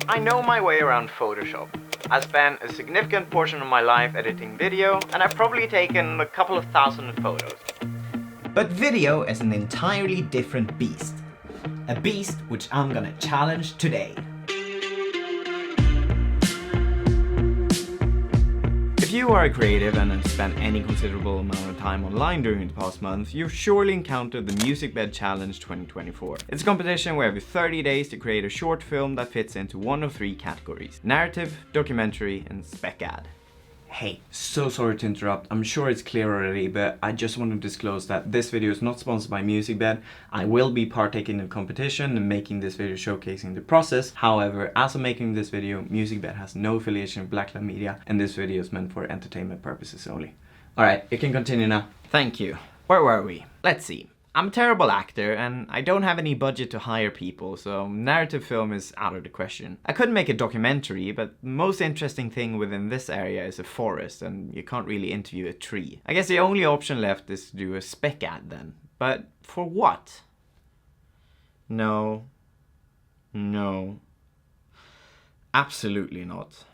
I know my way around Photoshop. I spent a significant portion of my life editing video, and I've probably taken a couple of thousand photos. But video is an entirely different beast. A beast which I'm gonna challenge today. If you are a creative and have spent any considerable amount of time online during the past month, you've surely encountered the Musicbed Challenge 2024. It's a competition where you have 30 days to create a short film that fits into one of three categories: narrative, documentary, and spec ad. Hey, so sorry to interrupt. I'm sure it's clear already, but I just want to disclose that this video is not sponsored by Musicbed. I will be partaking in the competition and making this video showcasing the process. However, as I'm making this video, Musicbed has no affiliation with Blacklight Media, and this video is meant for entertainment purposes only. Alright, you can continue now. Thank you. Where were we? Let's see. I'm a terrible actor and I don't have any budget to hire people, so narrative film is out of the question. I could make a documentary, but the most interesting thing within this area is a forest and you can't really interview a tree. I guess the only option left is to do a spec ad then. But for what? No. Absolutely not.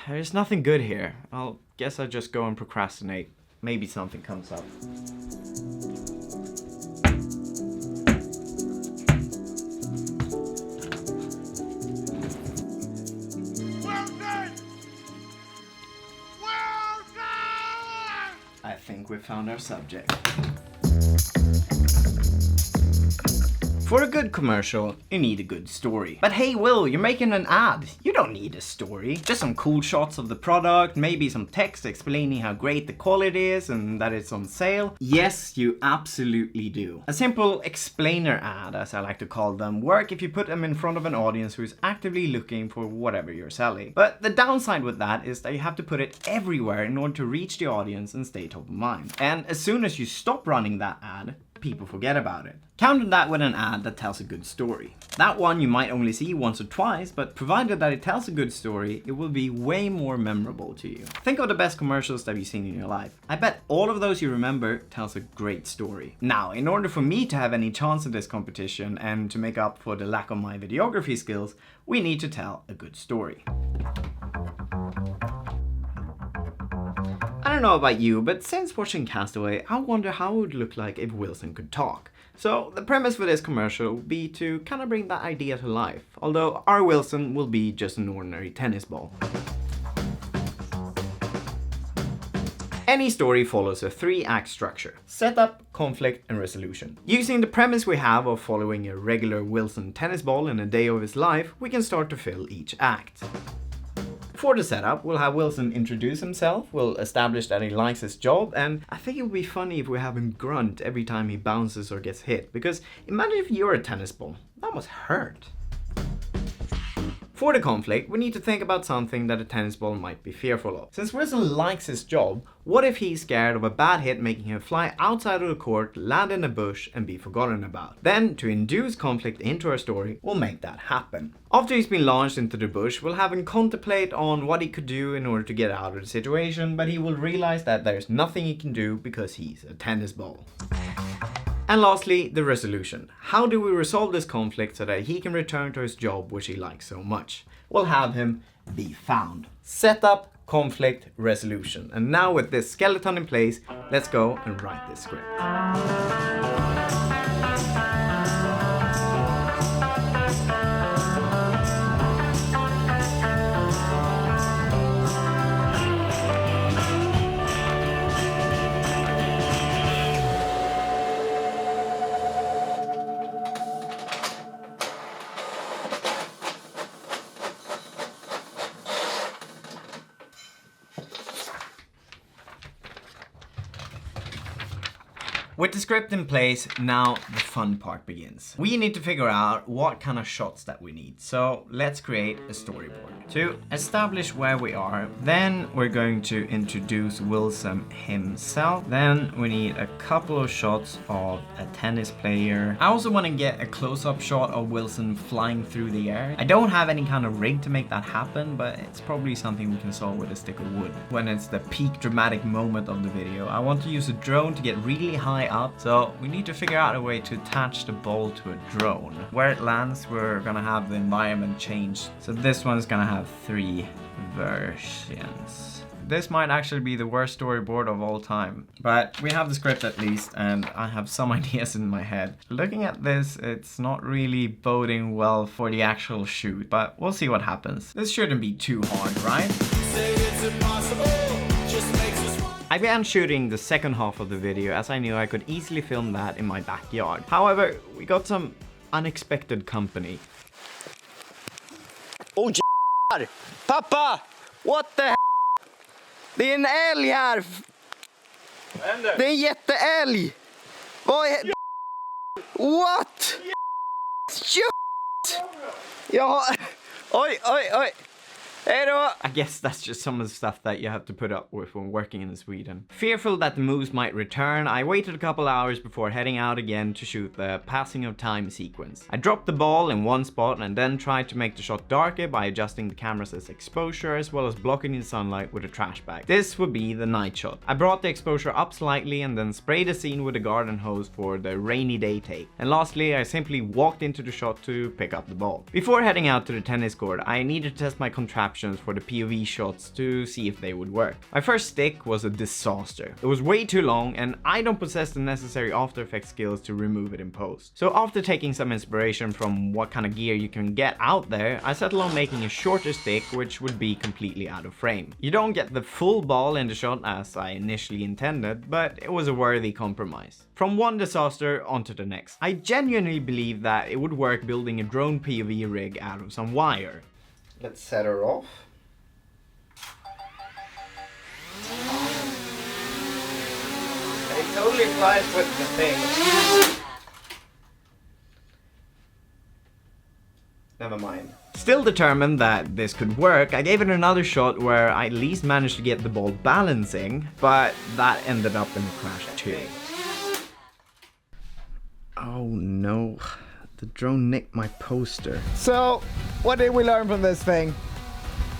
There's nothing good here. I'll guess I'll just go and procrastinate. Maybe something comes up. I think we found our subject. For a good commercial, you need a good story. But hey Will, you're making an ad. You don't need a story. Just some cool shots of the product, maybe some text explaining how great the quality is and that it's on sale. Yes, you absolutely do. A simple explainer ad, as I like to call them, work if you put them in front of an audience who is actively looking for whatever you're selling. But the downside with that is that you have to put it everywhere in order to reach the audience and stay top of mind. And as soon as you stop running that ad, people forget about it. Counter that with an ad that tells a good story. That one you might only see once or twice, but provided that it tells a good story, it will be way more memorable to you. Think of the best commercials that you've seen in your life. I bet all of those you remember tells a great story. Now, in order for me to have any chance in this competition and to make up for the lack of my videography skills, we need to tell a good story. I don't know about you, but since watching Castaway, I wonder how it would look like if Wilson could talk. So the premise for this commercial would be to kind of bring that idea to life, although our Wilson will be just an ordinary tennis ball. Any story follows a 3-act structure: setup, conflict, and resolution. Using the premise we have of following a regular Wilson tennis ball in a day of his life, we can start to fill each act. For the setup, we'll have Wilson introduce himself, we'll establish that he likes his job, and I think it would be funny if we have him grunt every time he bounces or gets hit, because imagine if you're a tennis ball. That must hurt. For the conflict, we need to think about something that a tennis ball might be fearful of. Since Wilson likes his job, what if he's scared of a bad hit making him fly outside of the court, land in a bush, and be forgotten about? Then, to induce conflict into our story, we'll make that happen. After he's been launched into the bush, we'll have him contemplate on what he could do in order to get out of the situation, but he will realize that there's nothing he can do because he's a tennis ball. And lastly, the resolution. How do we resolve this conflict so that he can return to his job which he likes so much? We'll have him be found. Setup, conflict, resolution. And now with this skeleton in place, let's go and write this script. With the script in place, now the fun part begins. We need to figure out what kind of shots that we need. So let's create a storyboard. To establish where we are, then we're going to introduce Wilson himself. Then we need a couple of shots of a tennis player. I also want to get a close-up shot of Wilson flying through the air. I don't have any kind of rig to make that happen, but it's probably something we can solve with a stick of wood. When it's the peak dramatic moment of the video, I want to use a drone to get really high out. So we need to figure out a way to attach the ball to a drone. Where it lands, we're gonna have the environment change. So this one's gonna have 3 versions. This might actually be the worst storyboard of all time, but we have the script at least, and I have some ideas in my head. Looking at this, it's not really boding well for the actual shoot, but we'll see what happens. This shouldn't be too hard, right? I began shooting the second half of the video as I knew I could easily film that in my backyard. However, we got some unexpected company. Oh j***ar! Pappa! What the hell? Det är en älg här! Det är en jätteälg! Vad är... What? Shit! Ja... Oj, oj, oj! Hejdå! I guess that's just some of the stuff that you have to put up with when working in Sweden. Fearful that the moose might return, I waited a couple hours before heading out again to shoot the passing of time sequence. I dropped the ball in one spot and then tried to make the shot darker by adjusting the camera's exposure as well as blocking the sunlight with a trash bag. This would be the night shot. I brought the exposure up slightly and then sprayed the scene with a garden hose for the rainy day take. And lastly, I simply walked into the shot to pick up the ball. Before heading out to the tennis court, I needed to test my contraption for the POV shots to see if they would work. My first stick was a disaster. It was way too long and I don't possess the necessary After Effects skills to remove it in post. So after taking some inspiration from what kind of gear you can get out there, I settled on making a shorter stick which would be completely out of frame. You don't get the full ball in the shot as I initially intended, but it was a worthy compromise. From one disaster onto the next. I genuinely believe that it would work building a drone POV rig out of some wire. Let's set her off. It totally flies with the thing. Never mind. Still determined that this could work, I gave it another shot where I at least managed to get the ball balancing, but that ended up in a crash too. Oh no. The drone nicked my poster. So, what did we learn from this thing?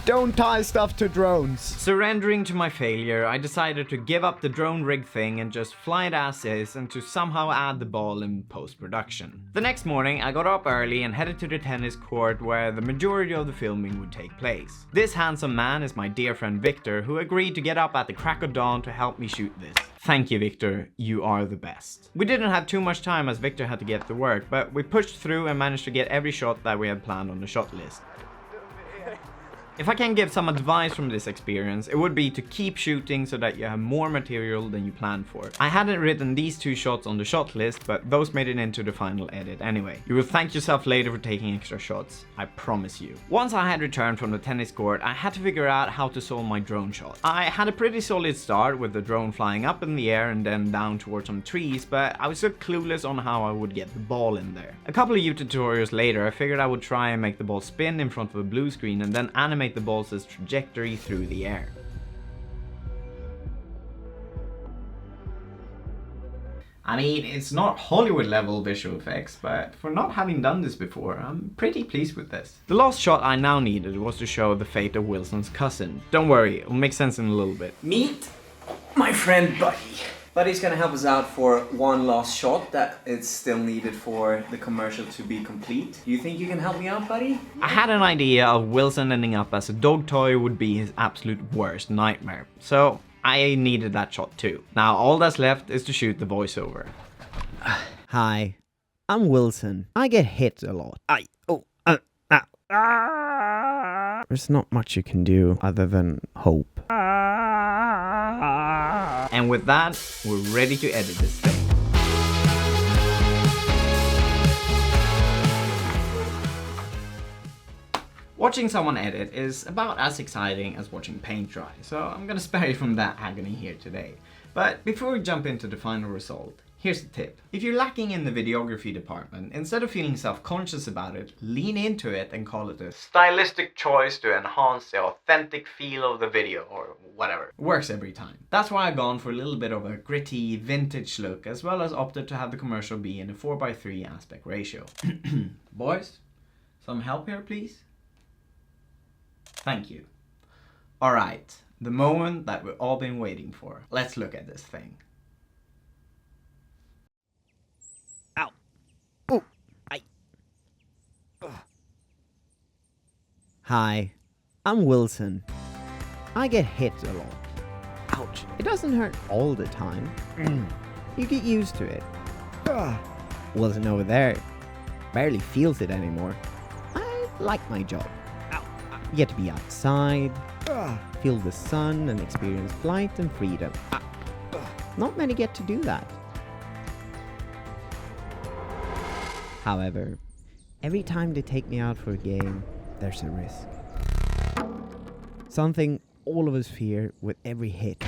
Don't tie stuff to drones. Surrendering to my failure, I decided to give up the drone rig thing and just fly it as is and to somehow add the ball in post-production. The next morning, I got up early and headed to the tennis court where the majority of the filming would take place. This handsome man is my dear friend Victor, who agreed to get up at the crack of dawn to help me shoot this. Thank you, Victor. You are the best. We didn't have too much time as Victor had to get to work, but we pushed through and managed to get every shot that we had planned on the shot list. If I can give some advice from this experience, it would be to keep shooting so that you have more material than you planned for. I hadn't written these 2 shots on the shot list, but those made it into the final edit anyway. You will thank yourself later for taking extra shots, I promise you. Once I had returned from the tennis court, I had to figure out how to solve my drone shot. I had a pretty solid start with the drone flying up in the air and then down towards some trees, but I was so clueless on how I would get the ball in there. A couple of YouTube tutorials later, I figured I would try and make the ball spin in front of a blue screen and then animate the ball's trajectory through the air. I mean, it's not Hollywood level visual effects, but for not having done this before, I'm pretty pleased with this. The last shot I now needed was to show the fate of Wilson's cousin. Don't worry, it'll make sense in a little bit. Meet my friend Buddy. Buddy's gonna help us out for one last shot that is still needed for the commercial to be complete. Do you think you can help me out, Buddy? I had an idea of Wilson ending up as a dog toy would be his absolute worst nightmare, so I needed that shot too. Now all that's left is to shoot the voiceover. Hi, I'm Wilson. I get hit a lot. There's not much you can do other than hope. And with that, we're ready to edit this thing. Watching someone edit is about as exciting as watching paint dry, so I'm gonna spare you from that agony here today. But before we jump into the final result, here's the tip. If you're lacking in the videography department, instead of feeling self-conscious about it, lean into it and call it a stylistic choice to enhance the authentic feel of the video or whatever. It works every time. That's why I've gone for a little bit of a gritty, vintage look, as well as opted to have the commercial be in a 4:3 aspect ratio. Boys, some help here, please? Thank you. Alright, the moment that we've all been waiting for. Let's look at this thing. Hi, I'm Wilson. I get hit a lot. Ouch. It doesn't hurt all the time. You get used to it. Wilson over there barely feels it anymore. I like my job. You get to be outside, feel the sun and experience flight and freedom. Not many get to do that. However, every time they take me out for a game, there's a risk. Something all of us fear with every hit.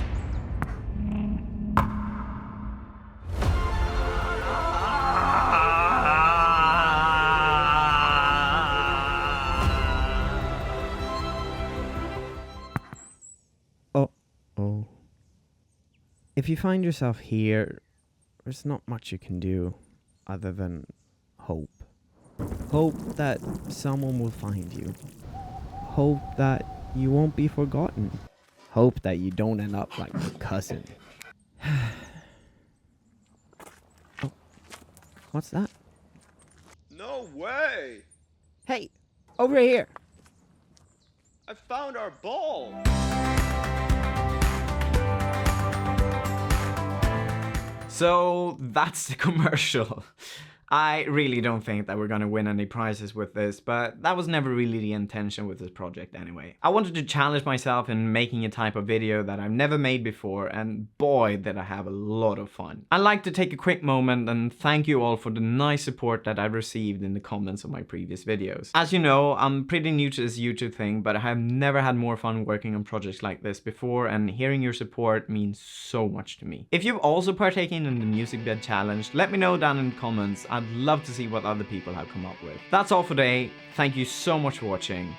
Oh. If you find yourself here, there's not much you can do other than hope. Hope that someone will find you. Hope that you won't be forgotten. Hope that you don't end up like your cousin. Oh, what's that? No way! Hey, over here. I found our ball! So that's the commercial. I really don't think that we're gonna win any prizes with this, but that was never really the intention with this project anyway. I wanted to challenge myself in making a type of video that I've never made before, and boy did I have a lot of fun. I'd like to take a quick moment and thank you all for the nice support that I've received in the comments of my previous videos. As you know, I'm pretty new to this YouTube thing, but I have never had more fun working on projects like this before, and hearing your support means so much to me. If you've also partaken in the Musicbed challenge, let me know down in the comments. I'd love to see what other people have come up with. That's all for today. Thank you so much for watching.